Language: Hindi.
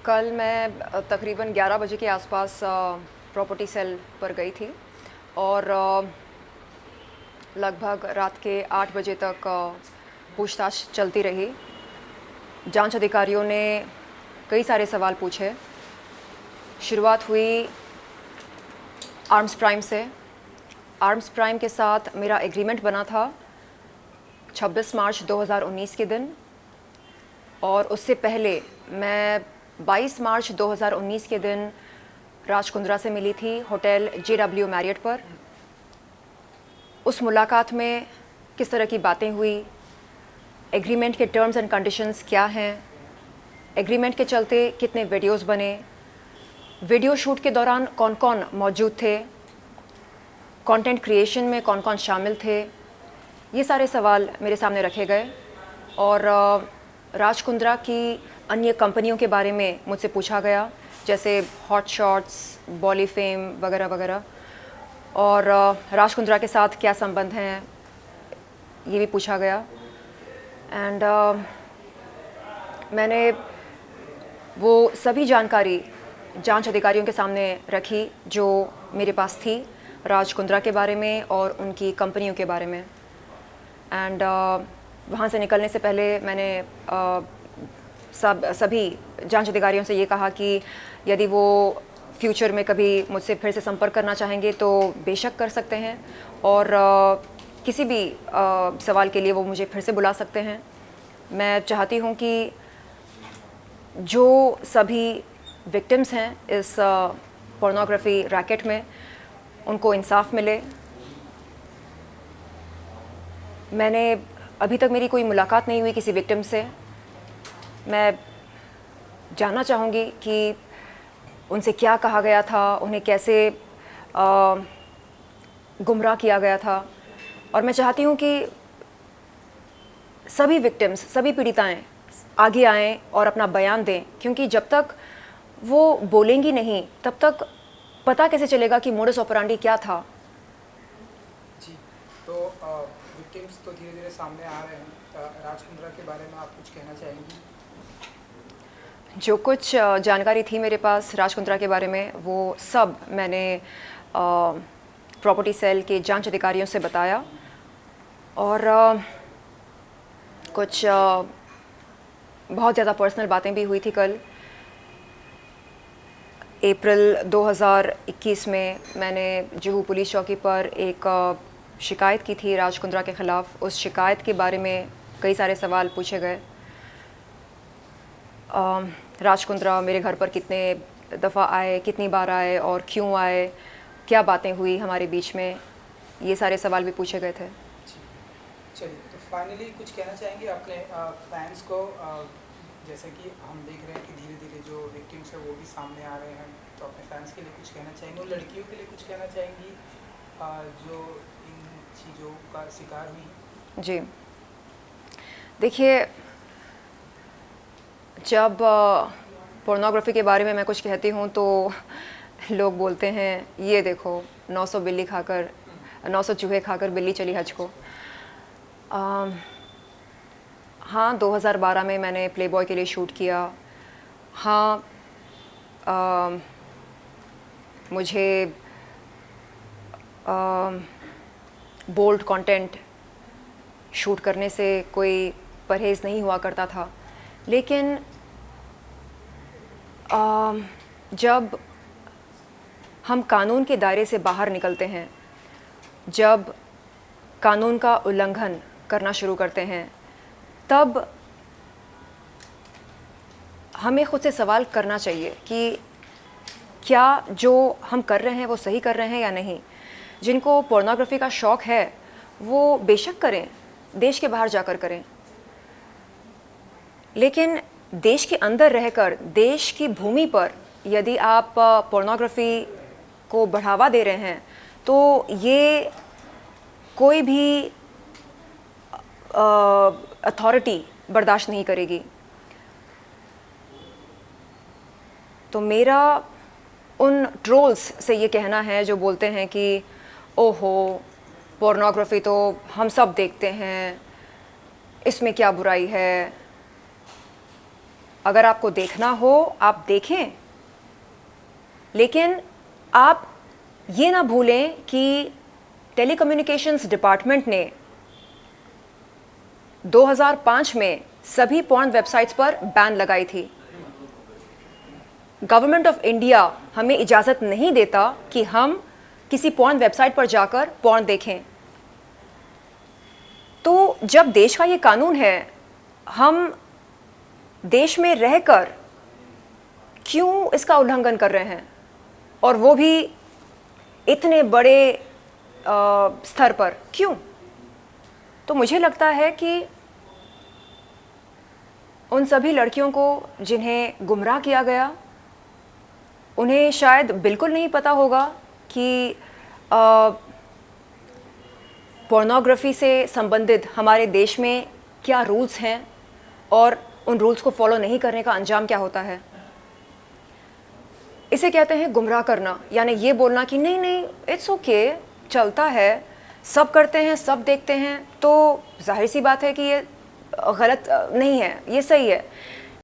कल मैं तकरीबन 11 बजे के आसपास प्रॉपर्टी सेल पर गई थी और लगभग रात के 8 बजे तक पूछताछ चलती रही। जांच अधिकारियों ने कई सारे सवाल पूछे। शुरुआत हुई आर्म्स प्राइम से। आर्म्स प्राइम के साथ मेरा एग्रीमेंट बना था 26 मार्च 2019 के दिन, और उससे पहले मैं 22 मार्च 2019 के दिन राज कुंद्रा से मिली थी होटल JW मैरियट पर। उस मुलाकात में किस तरह की बातें हुई, एग्रीमेंट के टर्म्स एंड कंडीशंस क्या हैं, एग्रीमेंट के चलते कितने वीडियोस बने, वीडियो शूट के दौरान कौन कौन मौजूद थे, कंटेंट क्रिएशन में कौन कौन शामिल थे, ये सारे सवाल मेरे सामने रखे गए। और राज कुंद्रा की अन्य कंपनियों के बारे में मुझसे पूछा गया, जैसे हॉट शॉट्स, बॉली फेम वगैरह वगैरह, और राज कुंद्रा के साथ क्या संबंध हैं ये भी पूछा गया। एंड मैंने वो सभी जानकारी जांच अधिकारियों के सामने रखी जो मेरे पास थी राज कुंद्रा के बारे में और उनकी कंपनियों के बारे में। एंड वहाँ से निकलने से पहले मैंने सभी जांच अधिकारियों से ये कहा कि यदि वो फ्यूचर में कभी मुझसे फिर से संपर्क करना चाहेंगे तो बेशक कर सकते हैं, और किसी भी सवाल के लिए वो मुझे फिर से बुला सकते हैं। मैं चाहती हूँ कि जो सभी विक्टिम्स हैं इस पोर्नोग्राफी रैकेट में, उनको इंसाफ मिले। मैंने अभी तक मेरी कोई मुलाकात नहीं हुई किसी विक्टिम से। मैं जानना चाहूँगी कि उनसे क्या कहा गया था, उन्हें कैसे गुमराह किया गया था, और मैं चाहती हूँ कि सभी विक्टिम्स, सभी पीड़िताएं आगे आएँ और अपना बयान दें, क्योंकि जब तक वो बोलेंगी नहीं तब तक पता कैसे चलेगा कि मोडस ऑपरेंडी क्या था। जी, तो विक्टिम्स तो धीरे धीरे सामने आ रहे हैं। राज कुंद्रा के बारे में आप कुछ कहना चाहेंगी? जो कुछ जानकारी थी मेरे पास राज कुंद्रा के बारे में, वो सब मैंने प्रॉपर्टी सेल के जांच अधिकारियों से बताया, और कुछ बहुत ज़्यादा पर्सनल बातें भी हुई थी। कल अप्रैल 2021 में मैंने जुहू पुलिस चौकी पर एक शिकायत की थी राज कुंद्रा के ख़िलाफ़। उस शिकायत के बारे में कई सारे सवाल पूछे गए। राज कुंद्रा मेरे घर पर कितने दफ़ा आए, कितनी बार आए और क्यों आए, क्या बातें हुई हमारे बीच में, ये सारे सवाल भी पूछे गए थे। चलिए, तो फाइनली कुछ कहना चाहेंगे अपने फैंस को? जैसे कि हम देख रहे हैं कि धीरे धीरे जो विक्टिम्स है वो भी सामने आ रहे हैं, तो अपने फैंस के लिए कुछ कहना चाहेंगे? उन लड़कियों के लिए कुछ कहना चाहेंगी जो इन चीज़ों का शिकार हुई? जी, देखिए, जब पोर्नोग्राफी के बारे में मैं कुछ कहती हूँ तो लोग बोलते हैं ये देखो 900 चूहे खाकर बिल्ली चली हज को। हाँ, 2012 में मैंने प्लेबॉय के लिए शूट किया। हाँ, मुझे बोल्ड कंटेंट शूट करने से कोई परहेज़ नहीं हुआ करता था, लेकिन जब हम कानून के दायरे से बाहर निकलते हैं, जब कानून का उल्लंघन करना शुरू करते हैं, तब हमें खुद से सवाल करना चाहिए कि क्या जो हम कर रहे हैं वो सही कर रहे हैं या नहीं। जिनको पोर्नोग्राफी का शौक़ है वो बेशक करें, देश के बाहर जाकर करें, लेकिन देश के अंदर रहकर देश की भूमि पर यदि आप पोर्नोग्राफी को बढ़ावा दे रहे हैं तो ये कोई भी अथॉरिटी बर्दाश्त नहीं करेगी। तो मेरा उन ट्रोल्स से ये कहना है जो बोलते हैं कि ओहो, पोर्नोग्राफी तो हम सब देखते हैं, इसमें क्या बुराई है, अगर आपको देखना हो आप देखें, लेकिन आप ये ना भूलें कि टेलीकम्युनिकेशंस डिपार्टमेंट ने 2005 में सभी पॉर्न वेबसाइट्स पर बैन लगाई थी। गवर्नमेंट ऑफ इंडिया हमें इजाज़त नहीं देता कि हम किसी पॉर्न वेबसाइट पर जाकर पॉर्न देखें। तो जब देश का ये कानून है, हम देश में रहकर क्यों इसका उल्लंघन कर रहे हैं, और वो भी इतने बड़े स्तर पर क्यों? तो मुझे लगता है कि उन सभी लड़कियों को जिन्हें गुमराह किया गया, उन्हें शायद बिल्कुल नहीं पता होगा कि पोर्नोग्राफी से संबंधित हमारे देश में क्या रूल्स हैं और उन रूल्स को फॉलो नहीं करने का अंजाम क्या होता है। इसे कहते हैं गुमराह करना, यानी ये बोलना कि नहीं नहीं इट्स ओके, चलता है, सब करते हैं, सब देखते हैं, तो जाहिर सी बात है कि ये गलत नहीं है, ये सही है।